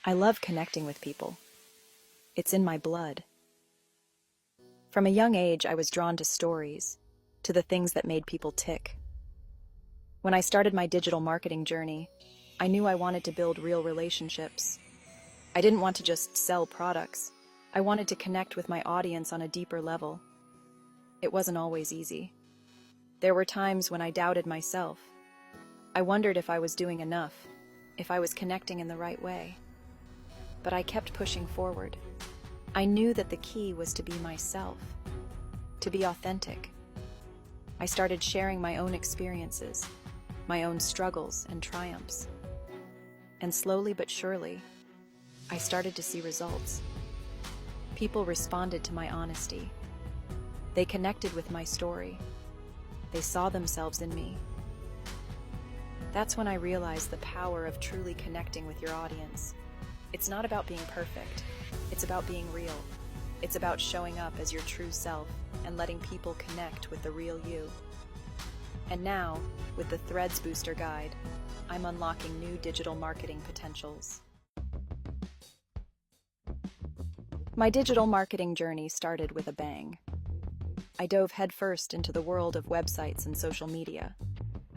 I love connecting with people. It's in my blood. From a young age, I was drawn to stories, to the things that made people tick. When I started my digital marketing journey, I knew I wanted to build real relationships. I didn't want to just sell products. I wanted to connect with my audience on a deeper level. It wasn't always easy. There were times when I doubted myself. I wondered if I was doing enough, if I was connecting in the right way. But I kept pushing forward. I knew that the key was to be myself, to be authentic. I started sharing my own experiences, my own struggles and triumphs. And slowly but surely, I started to see results. People responded to my honesty. They connected with my story. They saw themselves in me. That's when I realized the power of truly connecting with your audience. It's not about being perfect. It's about being real. It's about showing up as your true self and letting people connect with the real you. And now, with the Threads Booster Guide, I'm unlocking new digital marketing potentials. My digital marketing journey started with a bang. I dove headfirst into the world of websites and social media.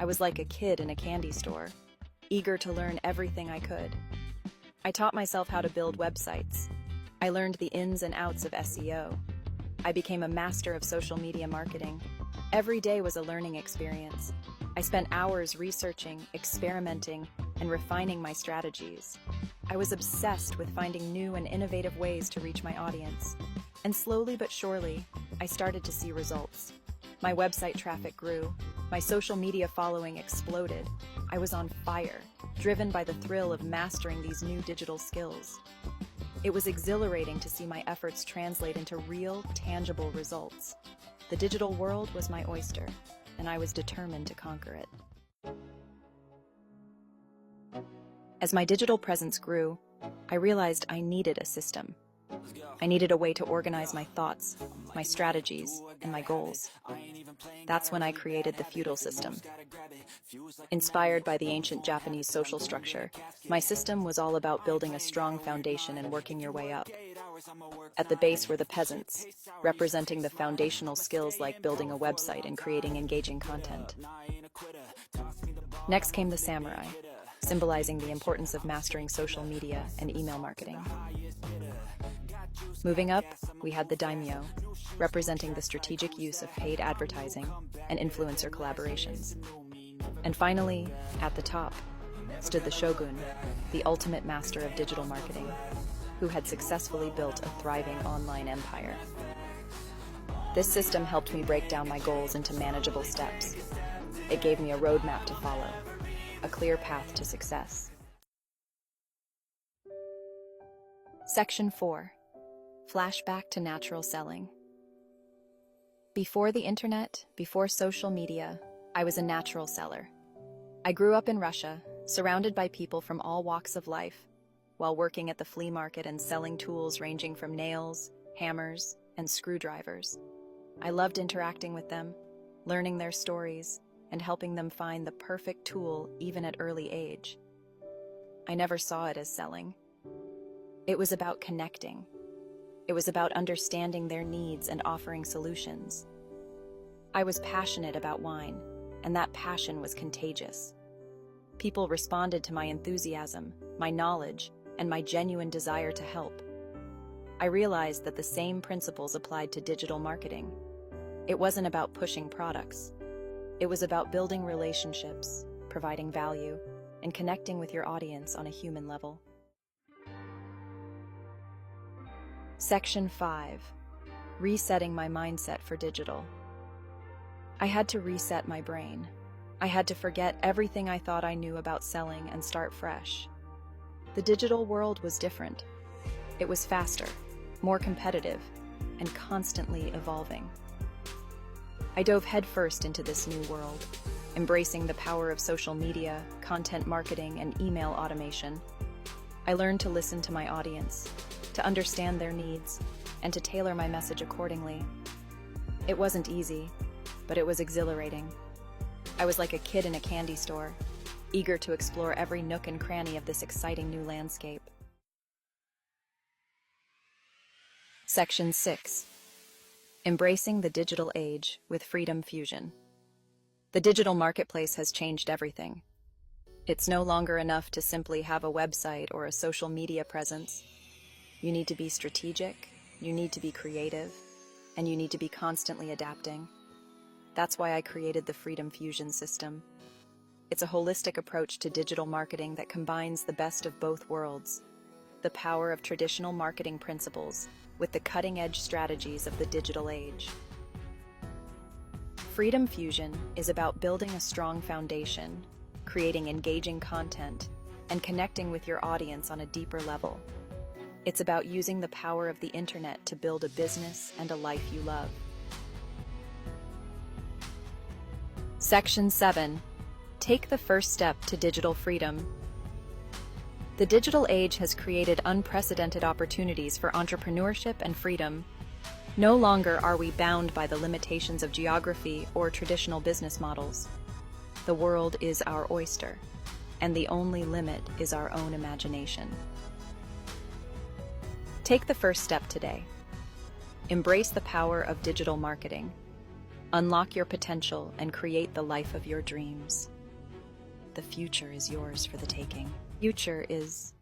I was like a kid in a candy store, eager to learn everything I could. I taught myself how to build websites. I learned the ins and outs of SEO. I became a master of social media marketing. Every day was a learning experience. I spent hours researching, experimenting, and refining my strategies. I was obsessed with finding new and innovative ways to reach my audience. And slowly but surely, I started to see results. My website traffic grew. My social media following exploded. I was on fire, driven by the thrill of mastering these new digital skills. It was exhilarating to see my efforts translate into real, tangible results. The digital world was my oyster, and I was determined to conquer it. As my digital presence grew, I realized I needed a system. I needed a way to organize my thoughts, my strategies, and my goals. That's when I created the feudal system. Inspired by the ancient Japanese social structure, my system was all about building a strong foundation and working your way up. At the base were the peasants, representing the foundational skills like building a website and creating engaging content. Next came the samurai, symbolizing the importance of mastering social media and email marketing. Moving up, we had the daimyo, representing the strategic use of paid advertising and influencer collaborations. And finally, at the top, stood the shogun, the ultimate master of digital marketing, who had successfully built a thriving online empire. This system helped me break down my goals into manageable steps. It gave me a roadmap to follow, a clear path to success. Section 4. Flashback to natural selling. Before the internet, before social media, I was a natural seller. I grew up in Russia, surrounded by people from all walks of life, while working at the flea market and selling tools ranging from nails, hammers, and screwdrivers. I loved interacting with them, learning their stories, and helping them find the perfect tool even at early age. I never saw it as selling. It was about connecting. It was about understanding their needs and offering solutions. I was passionate about wine, and that passion was contagious. People responded to my enthusiasm, my knowledge, and my genuine desire to help. I realized that the same principles applied to digital marketing. It wasn't about pushing products. It was about building relationships, providing value, and connecting with your audience on a human level. Section 5. Resetting my mindset for digital. I had to reset my brain. I had to forget everything I thought I knew about selling and start fresh. The digital world was different. It was faster, more competitive, and constantly evolving. I dove headfirst into this new world, embracing the power of social media, content marketing, and email automation. I learned to listen to my audience, to understand their needs, and to tailor my message accordingly. It wasn't easy, but it was exhilarating. I was like a kid in a candy store, eager to explore every nook and cranny of this exciting new landscape. Section 6. Embracing the digital age with Freedom Fusion. The digital marketplace has changed everything. It's no longer enough to simply have a website or a social media presence. You need to be strategic, you need to be creative, and you need to be constantly adapting. That's why I created the Freedom Fusion system. It's a holistic approach to digital marketing that combines the best of both worlds, the power of traditional marketing principles with the cutting-edge strategies of the digital age. Freedom Fusion is about building a strong foundation, creating engaging content, and connecting with your audience on a deeper level. It's about using the power of the internet to build a business and a life you love. Section 7. Take the first step to digital freedom. The digital age has created unprecedented opportunities for entrepreneurship and freedom. No longer are we bound by the limitations of geography or traditional business models. The world is our oyster, and the only limit is our own imagination. Take the first step today. Embrace the power of digital marketing. Unlock your potential and create the life of your dreams. The future is yours for the taking. Future is